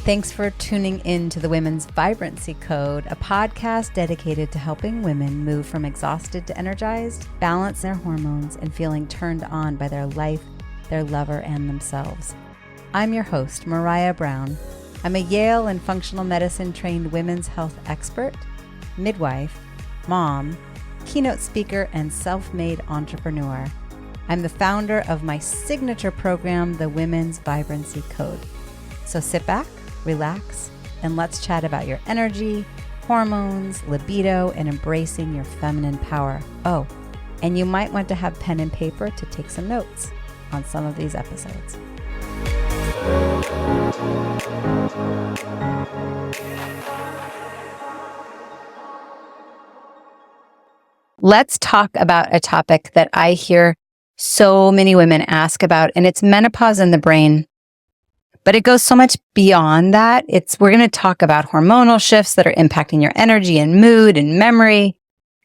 Thanks for tuning in to the Women's Vibrancy Code, a podcast dedicated to helping women move from exhausted to energized, balance their hormones, and feeling turned on by their life, their lover, and themselves. I'm your host, Maraya Brown. I'm a Yale and functional medicine trained women's health expert, midwife, mom, keynote speaker, and self-made entrepreneur. I'm the founder of my signature program, the Women's Vibrancy Code. So sit back, relax, and let's chat about your energy, hormones, libido, and embracing your feminine power. Oh, and you might want to have pen and paper to take some notes on some of these episodes. Let's talk about a topic that I hear so many women ask about, and it's menopause in the brain. But it goes so much beyond that. We're going to talk about hormonal shifts that are impacting your energy and mood and memory.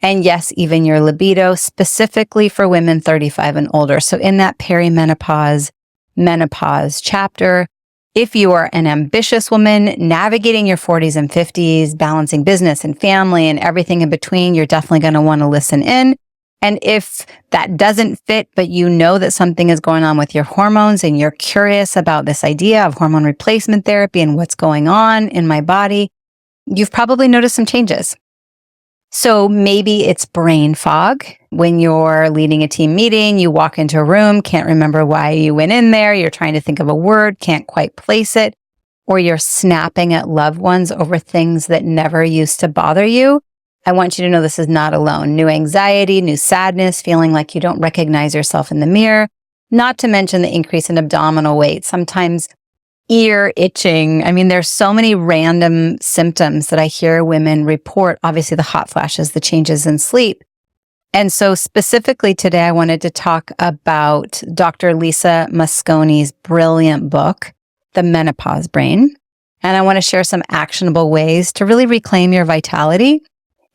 And yes, even your libido, specifically for women 35 and older. So in that perimenopause, menopause chapter, if you are an ambitious woman navigating your 40s and 50s, balancing business and family and everything in between, you're definitely going to want to listen in. And if that doesn't fit, but you know that something is going on with your hormones and you're curious about this idea of hormone replacement therapy and what's going on in my body, you've probably noticed some changes. So maybe it's brain fog. When you're leading a team meeting, you walk into a room, can't remember why you went in there, you're trying to think of a word, can't quite place it, or you're snapping at loved ones over things that never used to bother you. I want you to know this is not alone. New anxiety, new sadness, feeling like you don't recognize yourself in the mirror, not to mention the increase in abdominal weight, sometimes ear itching. I mean, there's so many random symptoms that I hear women report. Obviously, the hot flashes, the changes in sleep. And so specifically today, I wanted to talk about Dr. Lisa Mosconi's brilliant book, The Menopause Brain. And I want to share some actionable ways to really reclaim your vitality,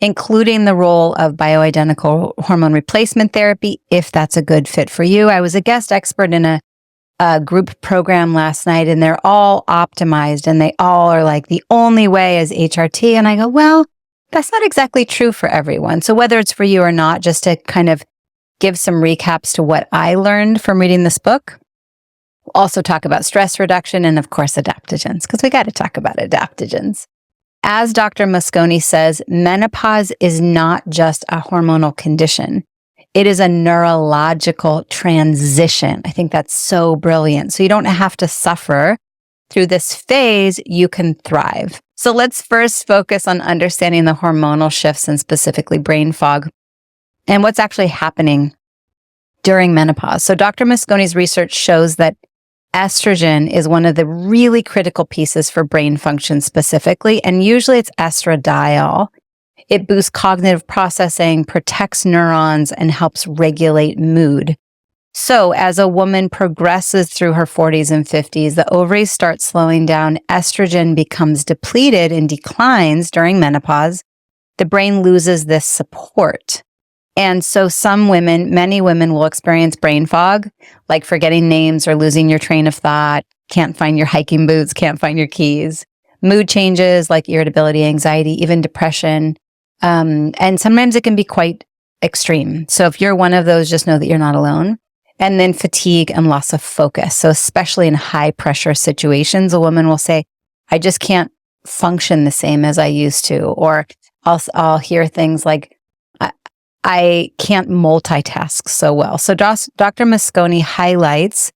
including the role of bioidentical hormone replacement therapy, if that's a good fit for you. I was a guest expert in a group program last night, and they're all optimized, and they all are like, the only way is HRT. And I go, well, that's not exactly true for everyone. So whether it's for you or not, just to kind of give some recaps to what I learned from reading this book. We'll also talk about stress reduction and, of course, adaptogens, because we got to talk about adaptogens. As Dr. Mosconi says, menopause is not just a hormonal condition. It is a neurological transition. I think that's so brilliant. So you don't have to suffer through this phase, you can thrive. So let's first focus on understanding the hormonal shifts and specifically brain fog and what's actually happening during menopause. So Dr. Mosconi's research shows that estrogen is one of the really critical pieces for brain function specifically, and usually it's estradiol. It boosts cognitive processing, protects neurons, and helps regulate mood. So as a woman progresses through her 40s and 50s, the ovaries start slowing down, estrogen becomes depleted and declines during menopause. The brain loses this support. And so many women will experience brain fog, like forgetting names or losing your train of thought, can't find your hiking boots, can't find your keys, mood changes like irritability, anxiety, even depression. And sometimes it can be quite extreme. So if you're one of those, just know that you're not alone. And then fatigue and loss of focus. So especially in high pressure situations, a woman will say, I just can't function the same as I used to. Or I'll hear things like, I can't multitask so well. So Dr. Mosconi highlights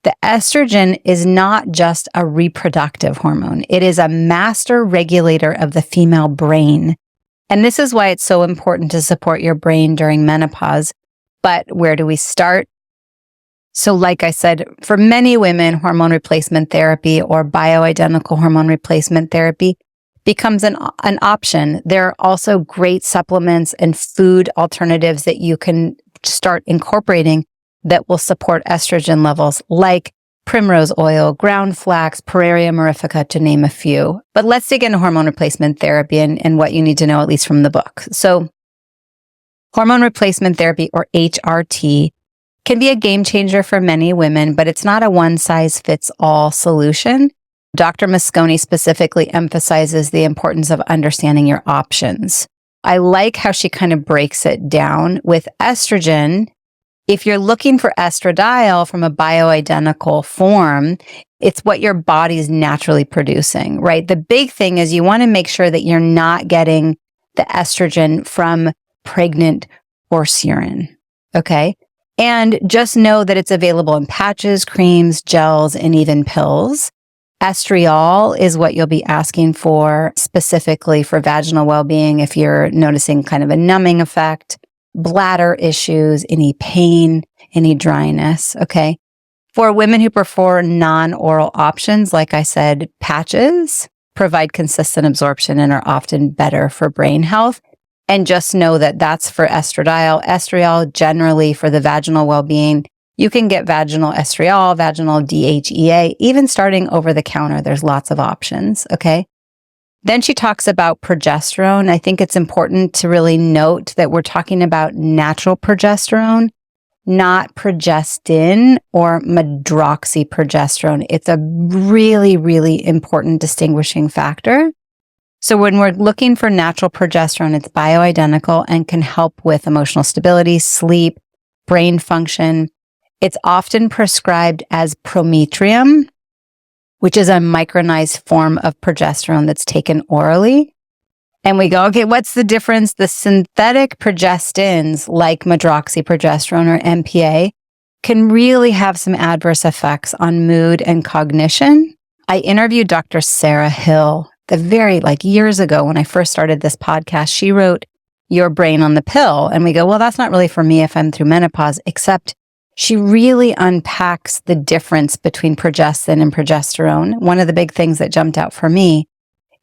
that estrogen is not just a reproductive hormone. It is a master regulator of the female brain. And this is why it's so important to support your brain during menopause. But where do we start? So like I said, for many women, hormone replacement therapy or bioidentical hormone replacement therapy becomes an option. There are also great supplements and food alternatives that you can start incorporating that will support estrogen levels, like primrose oil, ground flax, Pararia mirifica, to name a few. But let's dig into hormone replacement therapy and what you need to know, at least from the book. So hormone replacement therapy, or HRT, can be a game changer for many women, but it's not a one-size-fits-all solution. Dr. Mosconi specifically emphasizes the importance of understanding your options. I like how she kind of breaks it down with estrogen. If you're looking for estradiol from a bioidentical form, it's what your body's naturally producing, right? The big thing is you want to make sure that you're not getting the estrogen from pregnant horse urine, okay? And just know that it's available in patches, creams, gels, and even pills. Estriol is what you'll be asking for specifically for vaginal well-being if you're noticing kind of a numbing effect, bladder issues, any pain, any dryness, okay? For women who prefer non-oral options, like I said, patches provide consistent absorption and are often better for brain health. And just know that that's for estradiol. Estriol, generally for the vaginal well-being, you can get vaginal estriol, vaginal DHEA, even starting over the counter. There's lots of options, okay? Then she talks about progesterone. I think it's important to really note that we're talking about natural progesterone, not progestin or medroxyprogesterone. It's a really, really important distinguishing factor. So when we're looking for natural progesterone, it's bioidentical and can help with emotional stability, sleep, brain function. It's often prescribed as prometrium, which is a micronized form of progesterone that's taken orally. And we go, okay, what's the difference? The synthetic progestins like medroxyprogesterone or MPA can really have some adverse effects on mood and cognition. I interviewed Dr. Sarah Hill years ago when I first started this podcast. She wrote Your Brain on the Pill. And we go, well, that's not really for me if I'm through menopause, except she really unpacks the difference between progestin and progesterone. One of the big things that jumped out for me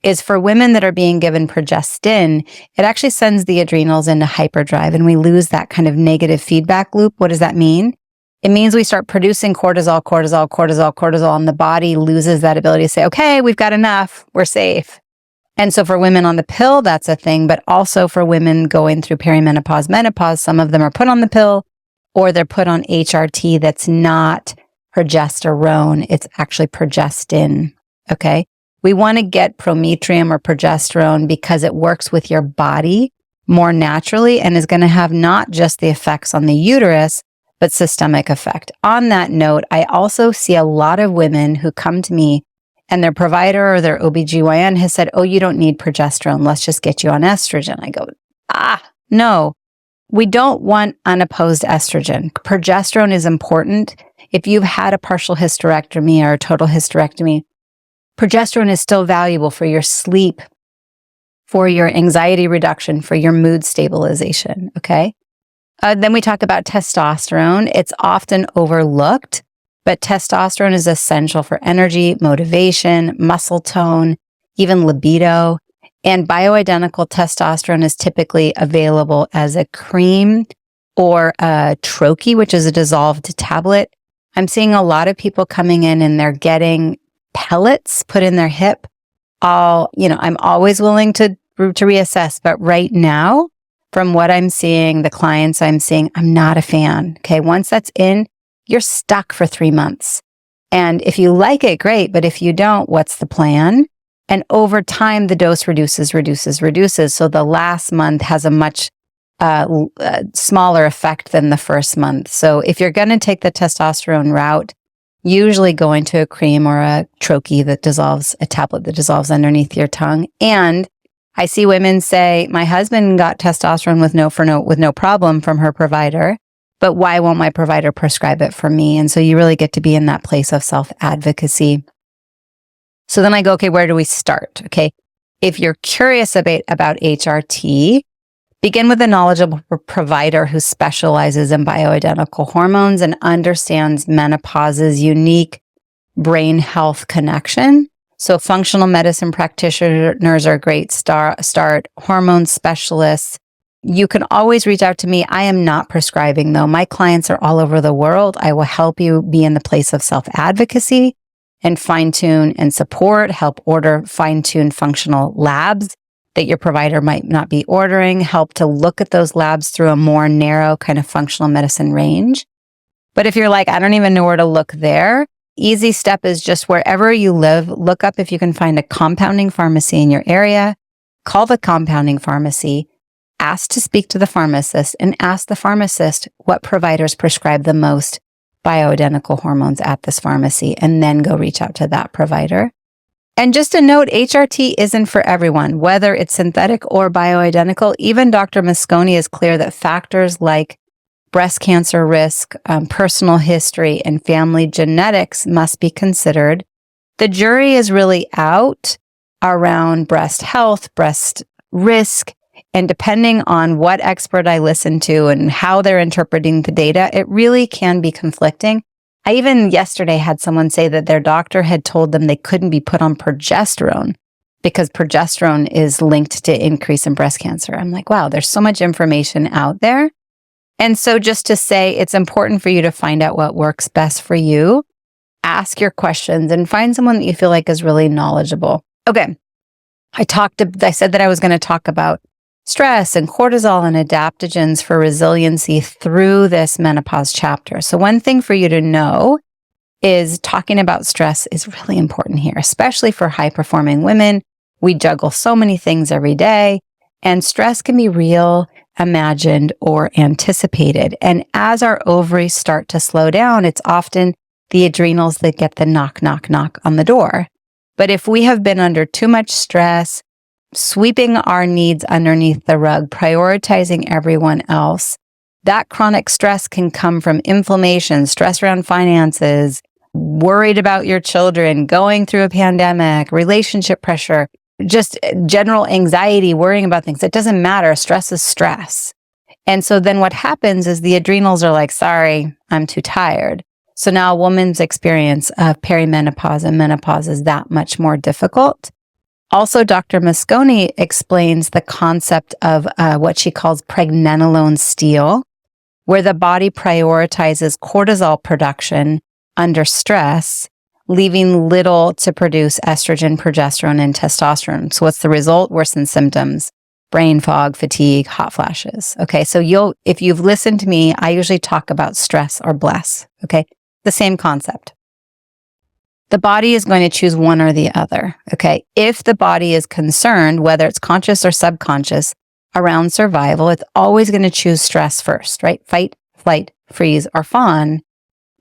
is for women that are being given progestin, it actually sends the adrenals into hyperdrive and we lose that kind of negative feedback loop. What does that mean? It means we start producing cortisol, and the body loses that ability to say, okay, we've got enough, we're safe. And so for women on the pill, that's a thing, but also for women going through perimenopause, menopause, some of them are put on the pill or they're put on HRT that's not progesterone, it's actually progestin, okay? We want to get prometrium or progesterone because it works with your body more naturally and is going to have not just the effects on the uterus, but systemic effect. On that note, I also see a lot of women who come to me and their provider or their OBGYN has said, oh, you don't need progesterone. Let's just get you on estrogen. I go, no, we don't want unopposed estrogen. Progesterone is important. If you've had a partial hysterectomy or a total hysterectomy, progesterone is still valuable for your sleep, for your anxiety reduction, for your mood stabilization, okay? Then we talk about testosterone. It's often overlooked, but testosterone is essential for energy, motivation, muscle tone, even libido. And bioidentical testosterone is typically available as a cream or a troche, which is a dissolved tablet. I'm seeing a lot of people coming in and they're getting pellets put in their hip. I'm always willing to reassess, but right now, from what I'm seeing, the clients I'm seeing, I'm not a fan. Okay. Once that's in, you're stuck for 3 months. And if you like it, great. But if you don't, what's the plan? And over time, the dose reduces. So the last month has a much smaller effect than the first month. So if you're going to take the testosterone route, usually going to a cream or a troche that dissolves, a tablet that dissolves underneath your tongue. And I see women say, my husband got testosterone with no problem from her provider, but why won't my provider prescribe it for me? And so you really get to be in that place of self-advocacy. So then I go, okay, where do we start? Okay. If you're curious about HRT, begin with a knowledgeable provider who specializes in bioidentical hormones and understands menopause's unique brain health connection. So functional medicine practitioners are a great start, hormone specialists. You can always reach out to me. I am not prescribing though. My clients are all over the world. I will help you be in the place of self-advocacy and fine-tune and support, help order fine-tune functional labs that your provider might not be ordering, help to look at those labs through a more narrow kind of functional medicine range. But if you're like, I don't even know where to look there, easy step is just wherever you live, look up if you can find a compounding pharmacy in your area, call the compounding pharmacy, ask to speak to the pharmacist, and ask the pharmacist what providers prescribe the most bioidentical hormones at this pharmacy, and then go reach out to that provider. And just a note, HRT isn't for everyone, whether it's synthetic or bioidentical. Even Dr. Mosconi is clear that factors like breast cancer risk, personal history, and family genetics must be considered. The jury is really out around breast health, breast risk, and depending on what expert I listen to and how they're interpreting the data, it really can be conflicting. I even yesterday had someone say that their doctor had told them they couldn't be put on progesterone because progesterone is linked to increase in breast cancer. I'm like, wow, there's so much information out there. And so just to say, it's important for you to find out what works best for you, ask your questions, and find someone that you feel like is really knowledgeable. Okay. I said that I was going to talk about stress and cortisol and adaptogens for resiliency through this menopause chapter. So one thing for you to know is talking about stress is really important here, especially for high-performing women. We juggle so many things every day, and stress can be real, imagined, or anticipated. And as our ovaries start to slow down, it's often the adrenals that get the knock, knock, knock on the door. But if we have been under too much stress, sweeping our needs underneath the rug, prioritizing everyone else, that chronic stress can come from inflammation, stress around finances, worried about your children, going through a pandemic, relationship pressure, just general anxiety, worrying about things. It doesn't matter. Stress is stress. And so then what happens is the adrenals are like, sorry, I'm too tired. So now a woman's experience of perimenopause and menopause is that much more difficult. Also, Dr. Mosconi explains the concept of what she calls pregnenolone steal, where the body prioritizes cortisol production under stress, leaving little to produce estrogen, progesterone, and testosterone. So what's the result? Worsened symptoms, brain fog, fatigue, hot flashes. Okay, so if you've listened to me, I usually talk about stress or bless. Okay, the same concept. The body is going to choose one or the other, okay? If the body is concerned, whether it's conscious or subconscious, around survival, it's always going to choose stress first, right? Fight, flight, freeze, or fawn.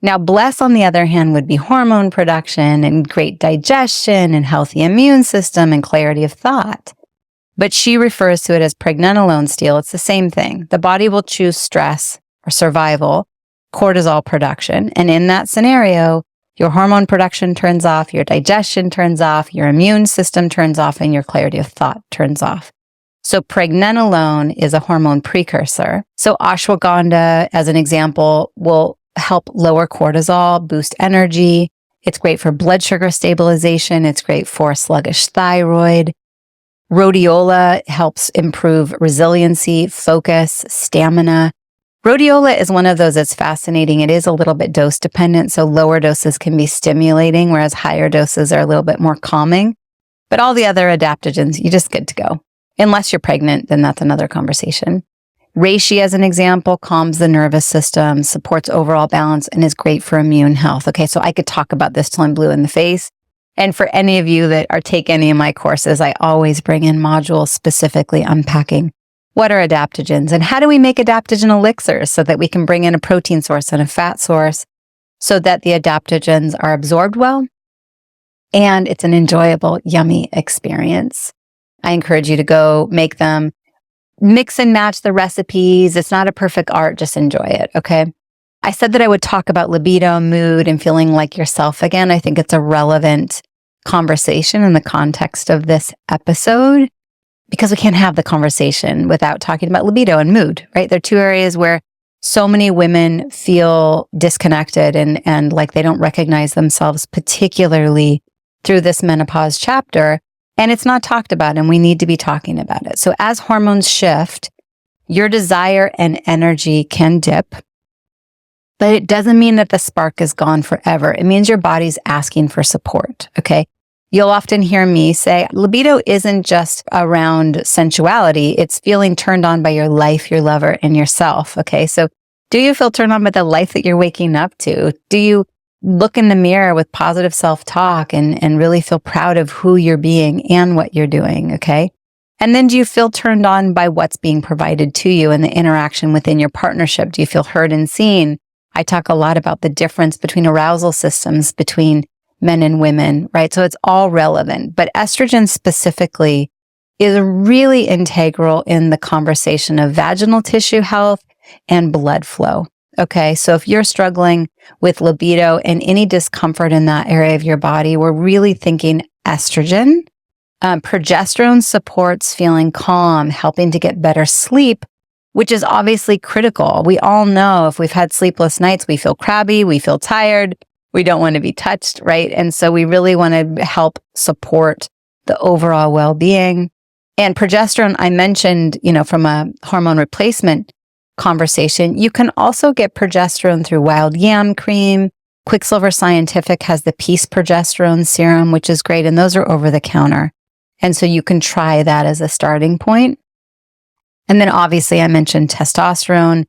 Now, bless, on the other hand, would be hormone production and great digestion and healthy immune system and clarity of thought. But she refers to it as pregnenolone steal. It's the same thing. The body will choose stress or survival, cortisol production, and in that scenario, your hormone production turns off, your digestion turns off, your immune system turns off, and your clarity of thought turns off. So pregnenolone is a hormone precursor. So ashwagandha, as an example, will help lower cortisol, boost energy. It's great for blood sugar stabilization. It's great for sluggish thyroid. Rhodiola helps improve resiliency, focus, stamina. Rhodiola is one of those that's fascinating. It is a little bit dose dependent, so lower doses can be stimulating, whereas higher doses are a little bit more calming. But all the other adaptogens, you're just good to go. Unless you're pregnant, then that's another conversation. Reishi, as an example, calms the nervous system, supports overall balance, and is great for immune health. Okay, so I could talk about this till I'm blue in the face. And for any of you that take any of my courses, I always bring in modules specifically unpacking what are adaptogens and how do we make adaptogen elixirs so that we can bring in a protein source and a fat source so that the adaptogens are absorbed well and it's an enjoyable, yummy experience. I encourage you to go make them, mix and match the recipes. It's not a perfect art, just enjoy it, okay? I said that I would talk about libido, mood, and feeling like yourself again. I think it's a relevant conversation in the context of this episode because we can't have the conversation without talking about libido and mood, right? They're two areas where so many women feel disconnected and like they don't recognize themselves, particularly through this menopause chapter. And it's not talked about, and we need to be talking about it. So as hormones shift, your desire and energy can dip, but it doesn't mean that the spark is gone forever. It means your body's asking for support, okay? You'll often hear me say, libido isn't just around sensuality. It's feeling turned on by your life, your lover, and yourself, okay? So do you feel turned on by the life that you're waking up to? Do you look in the mirror with positive self-talk and really feel proud of who you're being and what you're doing, okay? And then do you feel turned on by what's being provided to you and the interaction within your partnership? Do you feel heard and seen? I talk a lot about the difference between arousal systems between men and women, right? So it's all relevant. But estrogen specifically is really integral in the conversation of vaginal tissue health and blood flow. Okay, so if you're struggling with libido and any discomfort in that area of your body, we're really thinking estrogen. Progesterone supports feeling calm, helping to get better sleep, which is obviously critical. We all know if we've had sleepless nights, we feel crabby, we feel tired, we don't want to be touched, right? And so we really want to help support the overall well-being. And progesterone, I mentioned, from a hormone replacement conversation, you can also get progesterone through wild yam cream. Quicksilver Scientific has the Peace Progesterone Serum, which is great. And those are over the counter. And so you can try that as a starting point. And then obviously I mentioned testosterone.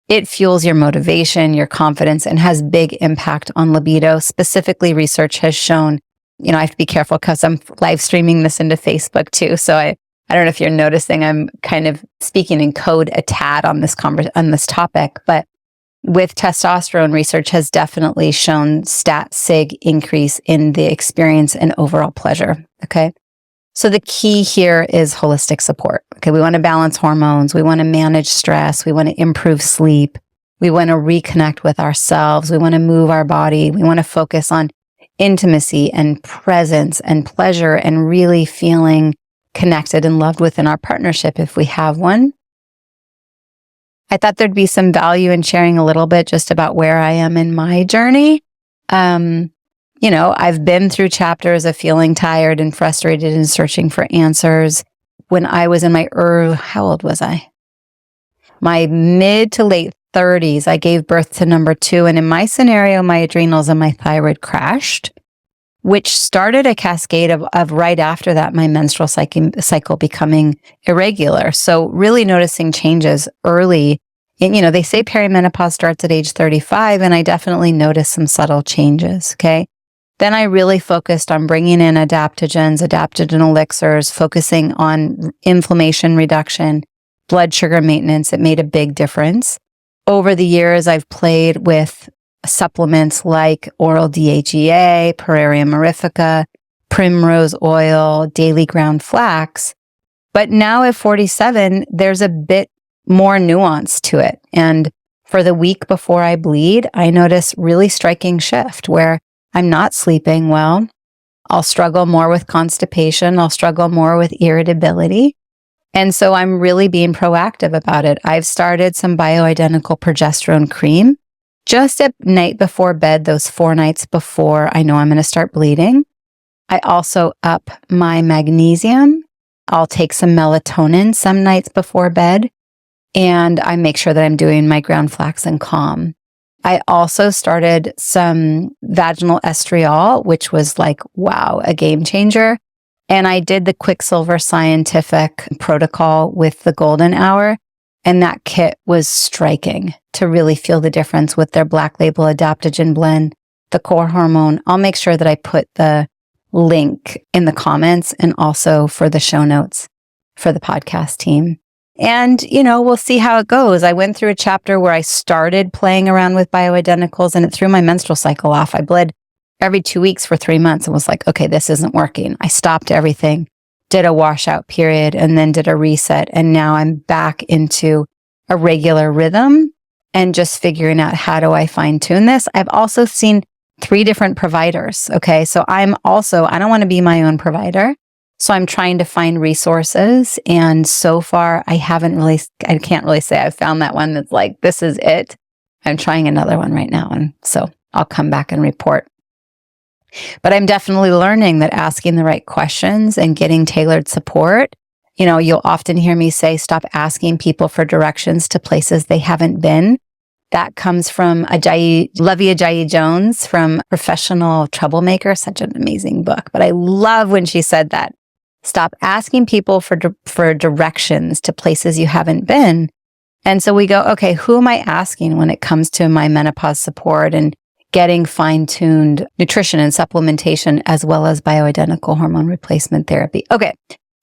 It fuels your motivation, your confidence, and has big impact on libido. Specifically, research has shown, I have to be careful because I'm live streaming this into Facebook too. So I don't know if you're noticing, I'm kind of speaking in code a tad on this topic, but with testosterone, research has definitely shown stat sig increase in the experience and overall pleasure. Okay. So the key here is holistic support. Okay. We want to balance hormones. We want to manage stress. We want to improve sleep. We want to reconnect with ourselves. We want to move our body. We want to focus on intimacy and presence and pleasure and really feeling connected and loved within our partnership if we have one. I thought there'd be some value in sharing a little bit just about where I am in my journey. I've been through chapters of feeling tired and frustrated and searching for answers. When I was in my how old was I? My mid to late 30s, I gave birth to number 2. And in my scenario, my adrenals and my thyroid crashed, which started a cascade of right after that, my menstrual cycle becoming irregular. So really noticing changes early. And, they say perimenopause starts at age 35, and I definitely noticed some subtle changes, okay? Then I really focused on bringing in adaptogen elixirs, focusing on inflammation reduction, blood sugar maintenance. It made a big difference. Over the years, I've played with supplements like oral DHEA, Pararia mirifica, primrose oil, daily ground flax. But now at 47, there's a bit more nuance to it. And for the week before I bleed, I notice really striking shift where I'm not sleeping well. I'll struggle more with constipation. I'll struggle more with irritability. And so I'm really being proactive about it. I've started some bioidentical progesterone cream just at night before bed, those 4 nights before I know I'm going to start bleeding. I also up my magnesium. I'll take some melatonin some nights before bed, and I make sure that I'm doing my ground flax and calm. I also started some vaginal estriol, which was like, wow, a game changer. And I did the Quicksilver Scientific protocol with the golden hour. And that kit was striking to really feel the difference with their Black Label adaptogen blend, the core hormone. I'll make sure that I put the link in the comments and also for the show notes for the podcast team. And, we'll see how it goes. I went through a chapter where I started playing around with bioidenticals and it threw my menstrual cycle off. I bled every 2 weeks for 3 months and was like, okay, this isn't working. I stopped everything, did a washout period, and then did a reset. And now I'm back into a regular rhythm and just figuring out how do I fine tune this. I've also seen 3 different providers. Okay. So I don't want to be my own provider. So I'm trying to find resources. And so far I can't really say I've found that one that's like, this is it. I'm trying another one right now. And so I'll come back and report. But I'm definitely learning that asking the right questions and getting tailored support, you'll often hear me say, stop asking people for directions to places they haven't been. That comes from Lovey Ajayi Jones from Professional Troublemaker, such an amazing book. But I love when she said that. Stop asking people for directions to places you haven't been. And so we go, okay, who am I asking when it comes to my menopause support? And getting fine-tuned nutrition and supplementation, as well as bioidentical hormone replacement therapy. Okay,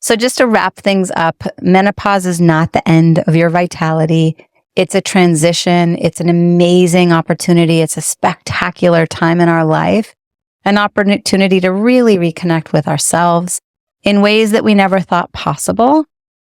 so just to wrap things up, menopause is not the end of your vitality. It's a transition. It's an amazing opportunity. It's a spectacular time in our life, an opportunity to really reconnect with ourselves in ways that we never thought possible.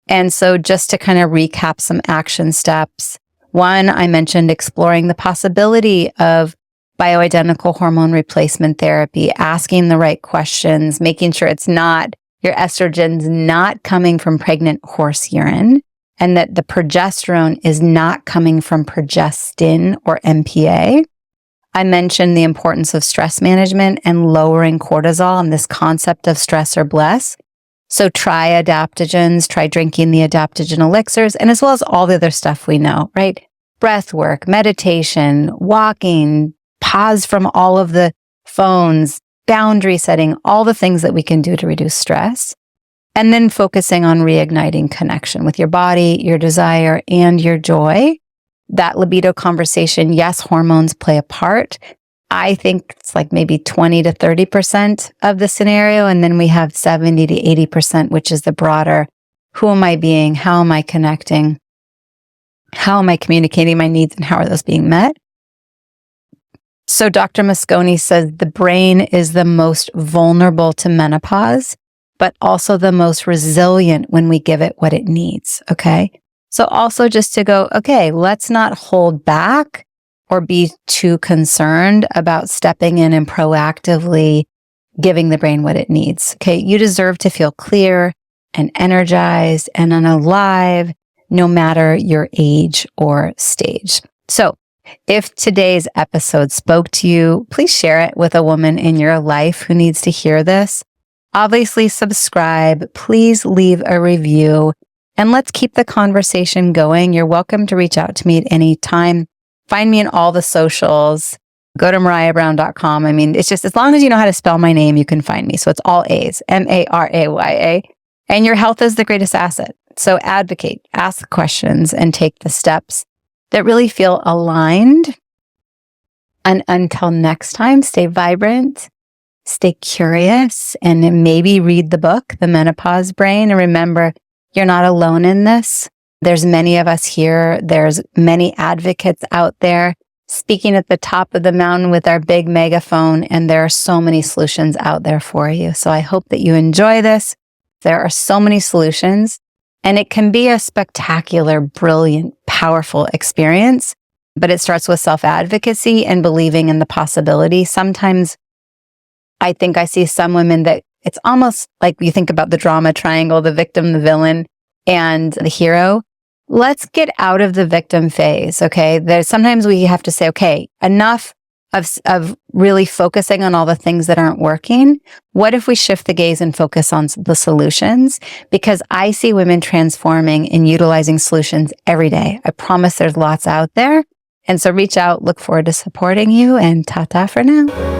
And so just to kind of recap some action steps. One, I mentioned exploring the possibility of bioidentical hormone replacement therapy, asking the right questions, making sure it's not, your estrogen's not coming from pregnant horse urine, and that the progesterone is not coming from progestin or MPA. I mentioned the importance of stress management and lowering cortisol and this concept of stress or bless. So try adaptogens, try drinking the adaptogen elixirs, and as well as all the other stuff we know, right? Breath work, meditation, walking, pause from all of the phones, boundary setting, all the things that we can do to reduce stress. And then focusing on reigniting connection with your body, your desire, and your joy. That libido conversation, yes, hormones play a part. I think it's like maybe 20 to 30% of the scenario. And then we have 70 to 80%, which is the broader, who am I being? How am I connecting? How am I communicating my needs, and how are those being met? So Dr. Mosconi says the brain is the most vulnerable to menopause, but also the most resilient when we give it what it needs. Okay. So also just to go, okay, let's not hold back or be too concerned about stepping in and proactively giving the brain what it needs. Okay. You deserve to feel clear and energized and alive, no matter your age or stage. So if today's episode spoke to you, please share it with a woman in your life who needs to hear this. Obviously, subscribe. Please leave a review, and let's keep the conversation going. You're welcome to reach out to me at any time. Find me in all the socials. Go to marayabrown.com. I mean, it's just as long as you know how to spell my name, you can find me. So it's all A's, Maraya. And your health is the greatest asset. So advocate, ask questions, and take the steps that really feel aligned. And until next time, stay vibrant, stay curious, and maybe read the book, The Menopause Brain. And remember, you're not alone in this. There's many of us here. There's many advocates out there speaking at the top of the mountain with our big megaphone. And there are so many solutions out there for you. So I hope that you enjoy this. There are so many solutions. And it can be a spectacular, brilliant, powerful experience, but it starts with self-advocacy and believing in the possibility. Sometimes I think I see some women that it's almost like you think about the drama triangle, the victim, the villain, and the hero. Let's get out of the victim phase, okay? Sometimes we have to say, okay, enough of really focusing on all the things that aren't working. What if we shift the gaze and focus on the solutions? Because I see women transforming and utilizing solutions every day. I promise there's lots out there. And so reach out, look forward to supporting you, and ta-ta for now.